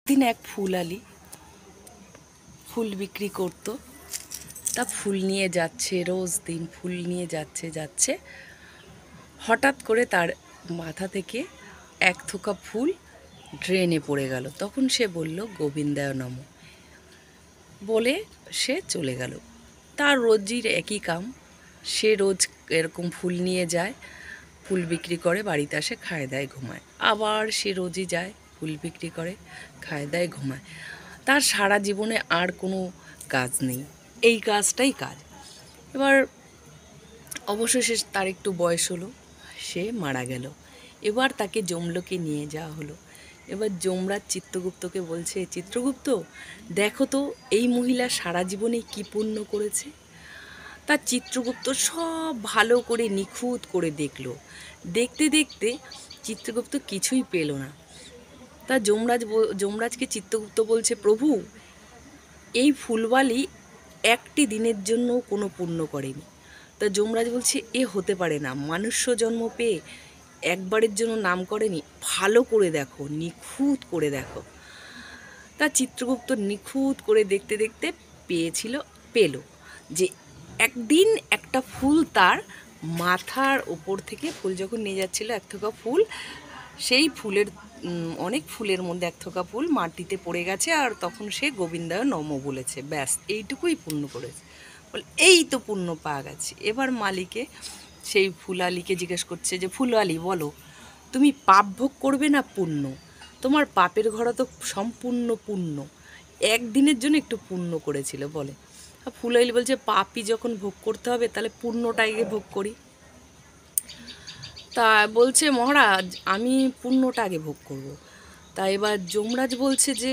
दिन एक फुलाली फुल बिक्री करतो ता फुल निये जाच्छे रोज दिन फुल निये जाच्छे जाच्छे हठाৎ करे तार माथा थेके एक थोका फुल ड्रेने पड़े गेल। तखन से बोल्लो गोविन्दाय नमः बोले से चले गेल। तार रोजिर एकई काम, से रोज एरकम फुल निये जाए, फुल बिक्री करे बाड़ीते आसे खाय दाय घुमाय, आबार से रोजई जाए फुल बिक्री करे खाय दाय घुमाय। तार सारा जीवने आर कोनो काज नेই, এই কাজটাই কাজ। এবার অবশেষে তার একটু বয়স হলো, সে মারা গেল। এবার তাকে যমলোকে নিয়ে যাওয়া হলো। এবার যমরাজ চিত্রগুপ্তকে বলছে, চিত্রগুপ্ত দেখো তো এই মহিলা সারা জীবনে কী পুণ্য করেছে। তার চিত্রগুপ্ত সব ভালো করে নিখুঁত করে দেখলো। দেখতে দেখতে চিত্রগুপ্ত কিছুই পেল না। তা যমরাজকে চিত্রগুপ্ত বলছে, প্রভু এই ফুলওয়ালি একটি দিনের জন্য কোনো পুণ্য করেনি। তা যমরাজ বলছে, এ হতে পারে না, মনুষ্য জন্ম পেয়ে একবারের জন্য নাম করেনি, ভালো করে দেখো, নিখুঁত করে দেখো। তা চিত্রগুপ্ত নিখুঁত করে দেখতে দেখতে পেল যে একদিন একটা ফুল তার মাথার ওপর থেকে ফুল যখন নিয়ে যাচ্ছিল, এক থোকা ফুল, সেই ফুলের অনেক ফুলের মধ্যে এক থোকা ফুল মাটিতে পড়ে গেছে, আর তখন সে গোবিন্দায় নমঃ বলেছে। ব্যাস এইটুকুই পুণ্য করেছে। বলে এই তো পুণ্য পাওয়া গেছে। এবার মালিকে সেই ফুলালিকে জিজ্ঞেস করছে যে, ফুলওয়ালি বলো তুমি পাপ ভোগ করবে না পুণ্য? তোমার পাপের ঘোড়া তো সম্পূর্ণ পুণ্য, একদিনের জন্য একটু পুণ্য করেছিল বলে। ফুলওয়ালি বলছে, পাপই যখন ভোগ করতে হবে তাহলে পুণ্যটাকে ভোগ করি। তা বলছে, মহারাজ আমি পুণ্যটা আগে ভোগ করব। তা এবার যমরাজ বলছে যে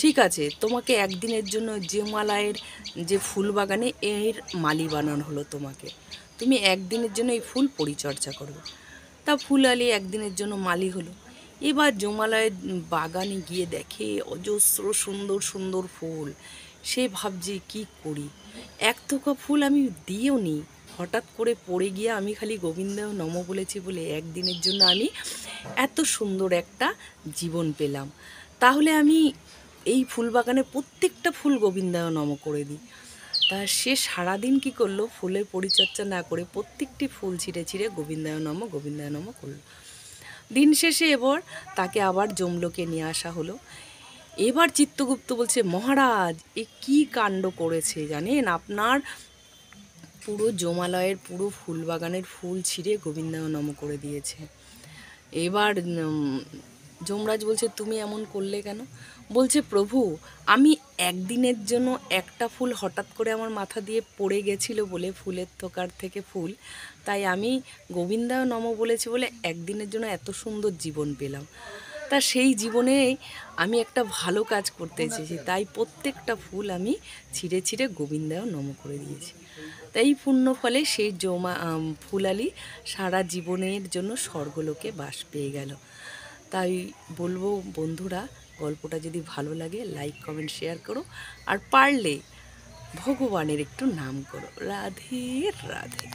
ঠিক আছে, তোমাকে একদিনের জন্য যমালয়ের যে ফুল বাগানে এর মালি বানানো হলো, তুমি একদিনের জন্য এই ফুল পরিচর্যা করবে। তা ফুলওয়ালি একদিনের জন্য মালি হলো। এবার যমালয়ের বাগানে গিয়ে দেখে অজস্র সুন্দর সুন্দর ফুল। সে ভাবছে কি করি, এক থোকা ফুল আমি দিয়েও নি, হঠাৎ করে পড়ে গিয়ে আমি খালি গোবিন্দায় নমঃ বলেছি বলে একদিনের জন্য আমি এত সুন্দর একটা জীবন পেলাম। তাহলে আমি এই ফুল বাগানে প্রত্যেকটা ফুল গোবিন্দায় নমঃ করে দিই। তা সে সারাদিন কী করলো, ফুলের পরিচর্যা না করে প্রত্যেকটি ফুল ছিঁড়ে ছিঁড়ে গোবিন্দায় নমঃ করলো। দিন শেষে এবার তাকে আবার যমলোকে নিয়ে আসা হলো। এবার চিত্রগুপ্ত বলছে, মহারাজ এ কী কাণ্ড করেছে জানেন, আপনার পুরো যমালয়ের পুরো ফুল বাগানের ফুল ছিঁড়ে গোবিন্দায় নমঃ করে দিয়েছে। এবার যমরাজ বলছে, তুমি এমন করলে কেন? বলছে, প্রভু আমি একদিনের জন্য একটা ফুল হঠাৎ করে আমার মাথা দিয়ে পড়ে গেছিলো বলে, ফুলের থোকার থেকে ফুল, তাই আমি গোবিন্দায় নমঃ বলেছি বলে একদিনের জন্য এত সুন্দর জীবন পেলাম। তা সেই জীবনেই আমি একটা ভালো কাজ করতে চেয়েছি, তাই প্রত্যেকটা ফুল আমি ছিঁড়ে ছিঁড়ে গোবিন্দায় নমঃ করে দিয়েছি। তাই এই পুণ্য ফলে সেই ফুলালি সারা জীবনের জন্য স্বর্গলোকে বাস পেয়ে গেল। তাই বলবো বন্ধুরা, গল্পটা যদি ভালো লাগে লাইক কমেন্ট শেয়ার করো, আর পারলে ভগবানের একটু নাম করো। রাধে রাধে।